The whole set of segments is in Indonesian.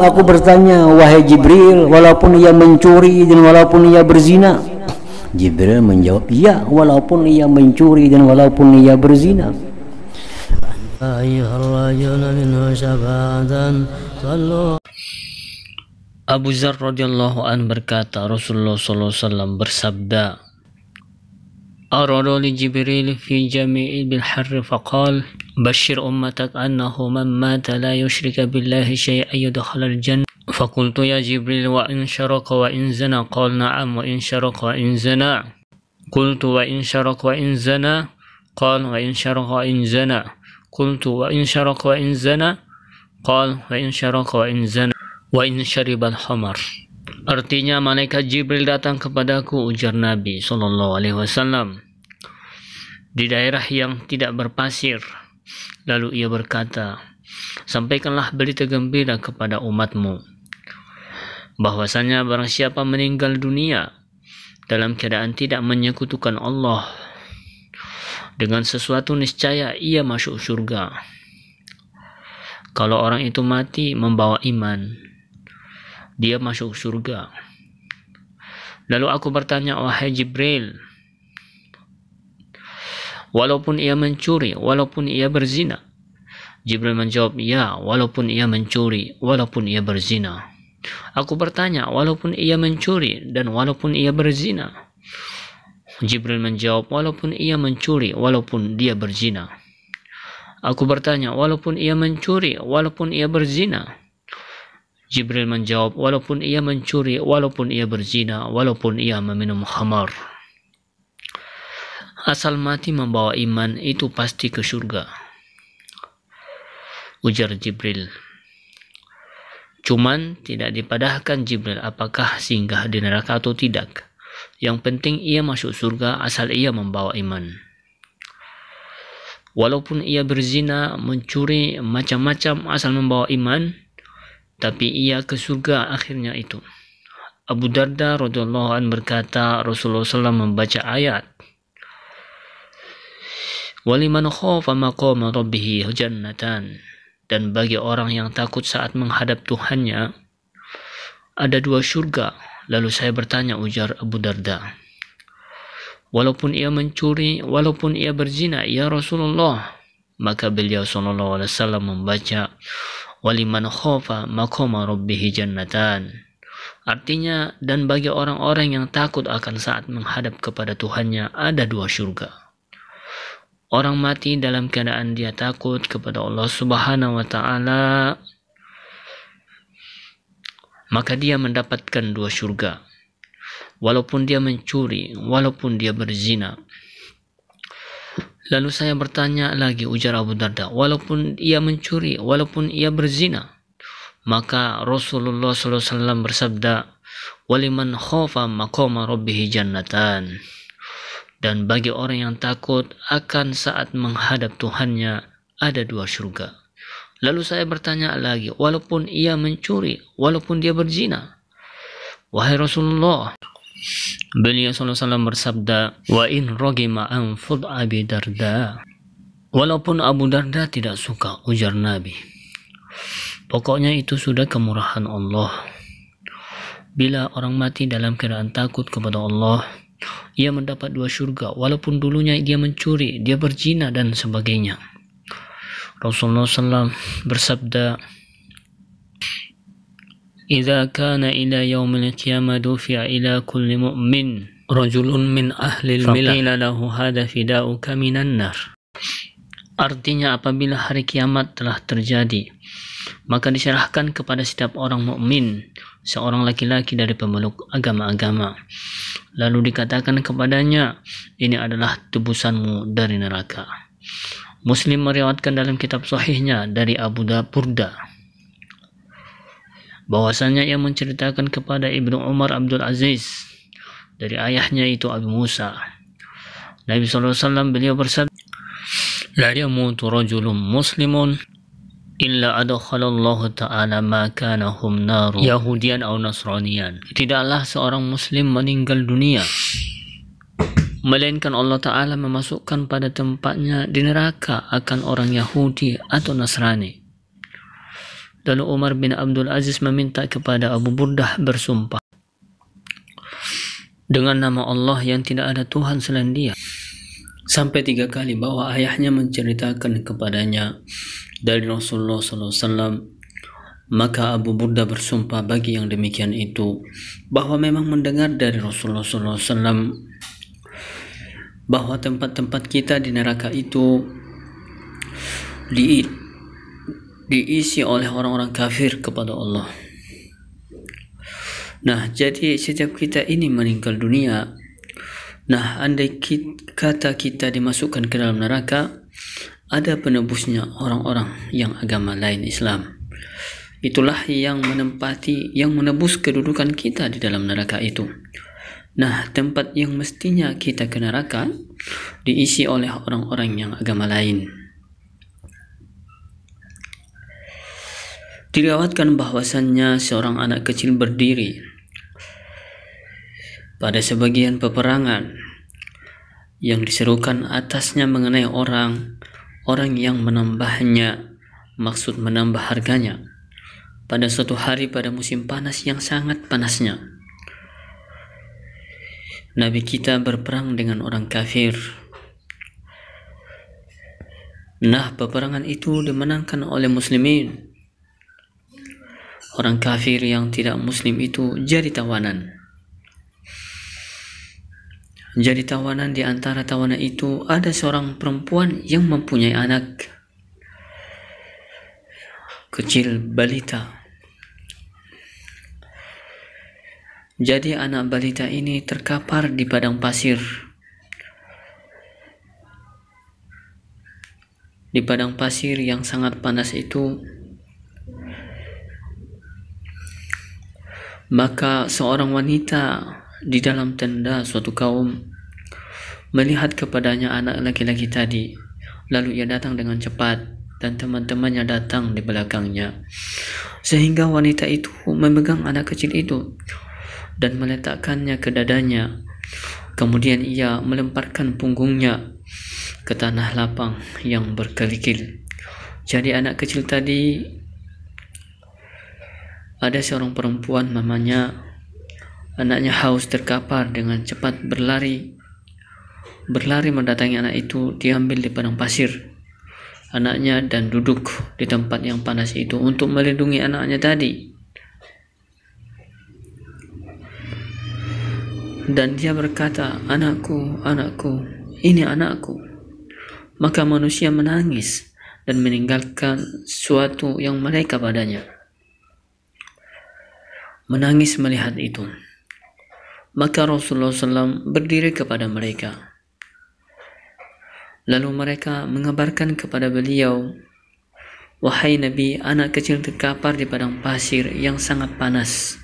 Aku bertanya, wahai Jibril, walaupun ia mencuri dan walaupun ia berzina? Jibril menjawab, iya, walaupun ia mencuri dan walaupun ia berzina. Abu Dzar radhiyallahu an berkata, Rasulullah sallallahu alaihi wasallam bersabda, Arada li Jibril fi jami'i bil harri faqal bashir ummatak annahu man mata la yushrika billahi syai'an yudkhalal jannah. Faqultu ya Jibril wa in syaraka wa in zana? Qala na'am wa in syaraka wa in zana. Qultu wa in syaraka wa in zana? Qala wa in syaraka wa in zana. Qultu wa in syaraka wa in zana? Qala wa in syaraka wa in zana wa in syaribal khamar. Artinya malaikat Jibril datang kepadaku, ujar Nabi sallallahu alaihi wasallam, di daerah yang tidak berpasir. Lalu ia berkata, sampaikanlah berita gembira kepada umatmu bahwasanya barang siapa meninggal dunia dalam keadaan tidak menyekutukan Allah dengan sesuatu, niscaya ia masuk surga. Kalau orang itu mati membawa iman, dia masuk surga. Lalu aku bertanya, wahai Jibril, walaupun ia mencuri, walaupun ia berzina? Jibril menjawab, ya, walaupun ia mencuri, walaupun ia berzina. Aku bertanya, walaupun ia mencuri dan walaupun ia berzina? Jibril menjawab, walaupun ia mencuri, walaupun dia berzina. Aku bertanya, walaupun ia mencuri, walaupun ia berzina? Jibril menjawab, walaupun ia mencuri, walaupun ia berzina, walaupun ia meminum khamar. Asal mati membawa iman, itu pasti ke surga, ujar Jibril. Cuman tidak dipadahkan Jibril apakah singgah di neraka atau tidak. Yang penting ia masuk surga asal ia membawa iman. Walaupun ia berzina, mencuri, macam-macam, asal membawa iman, tapi ia ke surga akhirnya itu. Abu Darda radhiyallahu an berkata, Rasulullah SAW membaca ayat, waliman khafa maqama rabbih jannatan. Dan bagi orang yang takut saat menghadap Tuhannya ada dua surga. Lalu saya bertanya, ujar Abu Darda, walaupun ia mencuri, walaupun ia berzina, ya Rasulullah? Maka beliau sallallahu alaihi wasallam membaca, waliman khafa maqama rabbih jannatan. Artinya, dan bagi orang-orang yang takut akan saat menghadap kepada Tuhannya ada dua surga. Orang mati dalam keadaan dia takut kepada Allah Subhanahu wa ta'ala, maka dia mendapatkan dua surga. Walaupun dia mencuri, walaupun dia berzina. Lalu saya bertanya lagi, ujar Abu Darda, walaupun ia mencuri, walaupun ia berzina? Maka Rasulullah SAW bersabda, waliman khafa maqama rabbih jannatan. Dan bagi orang yang takut akan saat menghadap Tuhannya ada dua surga. Lalu saya bertanya lagi, walaupun ia mencuri, walaupun dia berzina? Wahai Rasulullah, beliau SAW bersabda, wa in ragima anfud Abi Darda. Walaupun Abu Darda tidak suka, ujar Nabi. Pokoknya itu sudah kemurahan Allah. Bila orang mati dalam keadaan takut kepada Allah, ia mendapat dua surga, walaupun dulunya dia mencuri, dia berzina dan sebagainya. Rasulullah SAW bersabda, "Idza kana ila yaumil qiyamah dufi'a ila kulli mu'min rajulun min ahli al-millah faqila lahu hadha fida'uka minan nar." Artinya, apabila hari kiamat telah terjadi, maka diserahkan kepada setiap orang mukmin seorang laki-laki dari pemeluk agama-agama. Lalu dikatakan kepadanya, ini adalah tebusanmu dari neraka. Muslim meriwayatkan dalam kitab sahihnya dari Abu Burda bahwasanya ia menceritakan kepada Ibnu Umar Abdul Aziz dari ayahnya itu Abu Musa. Nabi SAW beliau bersabda, la yamutu rajulun muslimun illa adkhalallahu ta'ala ma kana hum naru yahudian aw nasranian. Tidaklah seorang muslim meninggal dunia melainkan Allah Ta'ala memasukkan pada tempatnya di neraka akan orang Yahudi atau Nasrani. Lalu Umar bin Abdul Aziz meminta kepada Abu Burdah bersumpah dengan nama Allah yang tidak ada Tuhan selain Dia, sampai 3 kali, bahwa ayahnya menceritakan kepadanya dari Rasulullah SAW. Maka Abu Burdah bersumpah bagi yang demikian itu bahwa memang mendengar dari Rasulullah SAW bahwa tempat-tempat kita di neraka itu diisi oleh orang-orang kafir kepada Allah. Nah, jadi setiap kita ini meninggal dunia, nah andai kata kita dimasukkan ke dalam neraka, ada penebusnya orang-orang yang agama lain Islam. Itulah yang menebus kedudukan kita di dalam neraka itu. Nah, tempat yang mestinya kita ke neraka diisi oleh orang-orang yang agama lain. Diriwayatkan bahwasannya seorang anak kecil berdiri pada sebagian peperangan yang diserukan atasnya mengenai orang yang menambahnya, maksud menambah harganya, pada suatu hari pada musim panas yang sangat panasnya. Nabi kita berperang dengan orang kafir. Nah, peperangan itu dimenangkan oleh muslimin. Orang kafir yang tidak muslim itu jadi tawanan. Jadi tawanan, di antara tawanan itu ada seorang perempuan yang mempunyai anak kecil, balita. Jadi anak balita ini terkapar di padang pasir. Di padang pasir yang sangat panas itu, maka seorang wanita di dalam tenda suatu kaum melihat kepadanya anak laki-laki tadi. Lalu ia datang dengan cepat dan teman-temannya datang di belakangnya, sehingga wanita itu memegang anak kecil itu dan meletakkannya ke dadanya. Kemudian ia melemparkan punggungnya ke tanah lapang yang berkerikil. Jadi anak kecil tadi, ada seorang perempuan mamanya, anaknya haus, terkapar, dengan cepat berlari mendatangi anak itu, diambil di padang pasir anaknya dan duduk di tempat yang panas itu untuk melindungi anaknya tadi. Dan dia berkata, anakku, anakku, ini anakku. Maka manusia menangis dan meninggalkan sesuatu yang melekat padanya. Menangis melihat itu. Maka Rasulullah SAW berdiri kepada mereka. Lalu mereka mengabarkan kepada beliau, wahai Nabi, anak kecil terkapar di padang pasir yang sangat panas.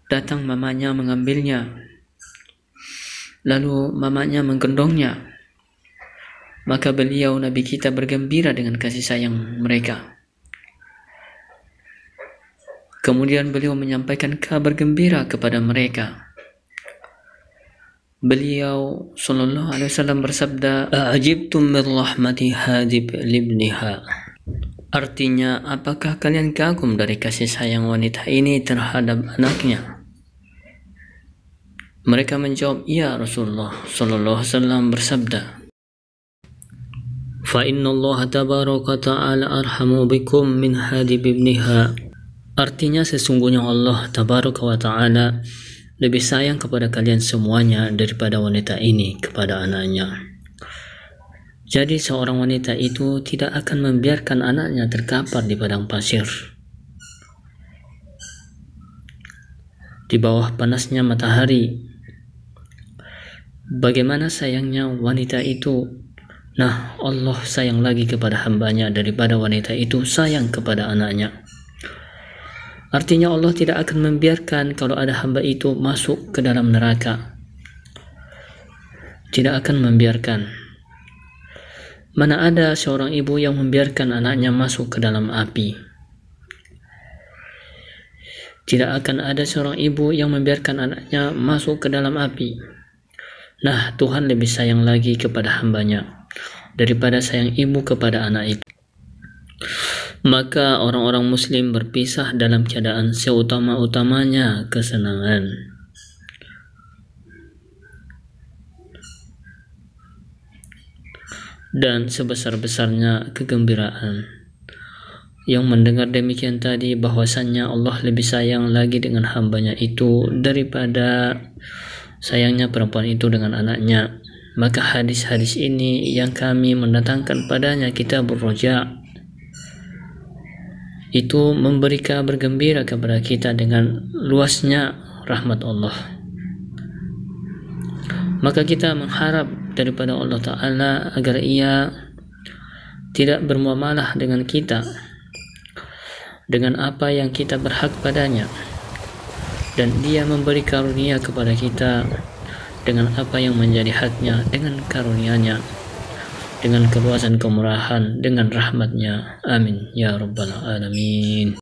Datang mamanya mengambilnya. Lalu mamanya menggendongnya. Maka beliau, Nabi kita, bergembira dengan kasih sayang mereka. Kemudian beliau menyampaikan kabar gembira kepada mereka. Beliau sallallahu alaihi wasallam bersabda, "A'jibtum min rahmati hadib libniha." Artinya, apakah kalian kagum dari kasih sayang wanita ini terhadap anaknya? Mereka menjawab, "Ya Rasulullah." Sallallahu alaihi wasallam bersabda, "Fa inna Allah tabaraka ta'ala arhamu bikum min hadib ibniha." Artinya, sesungguhnya Allah tabaraka wa ta'ala lebih sayang kepada kalian semuanya daripada wanita ini kepada anaknya. Jadi seorang wanita itu tidak akan membiarkan anaknya terkapar di padang pasir di bawah panasnya matahari. Bagaimana sayangnya wanita itu? Nah, Allah sayang lagi kepada hambanya daripada wanita itu sayang kepada anaknya. Artinya Allah tidak akan membiarkan kalau ada hamba itu masuk ke dalam neraka. Tidak akan membiarkan. Mana ada seorang ibu yang membiarkan anaknya masuk ke dalam api? Tidak akan ada seorang ibu yang membiarkan anaknya masuk ke dalam api. Nah, Tuhan lebih sayang lagi kepada hambanya daripada sayang ibu kepada anak itu. Maka orang-orang muslim berpisah dalam keadaan seutama-utamanya kesenangan. Dan sebesar-besarnya kegembiraan. Yang mendengar demikian tadi, bahwasannya Allah lebih sayang lagi dengan hambanya itu daripada sayangnya perempuan itu dengan anaknya. Maka hadis-hadis ini yang kami mendatangkan padanya Kitabur Roja itu memberi kabar gembira kepada kita dengan luasnya rahmat Allah. Maka kita mengharap daripada Allah Ta'ala agar Ia tidak bermuamalah dengan kita dengan apa yang kita berhak padanya, dan Dia memberi karunia kepada kita dengan apa yang menjadi haknya dengan karunia-Nya, dengan keluasan kemurahan, dengan rahmat-Nya. Amin ya rabbal alamin.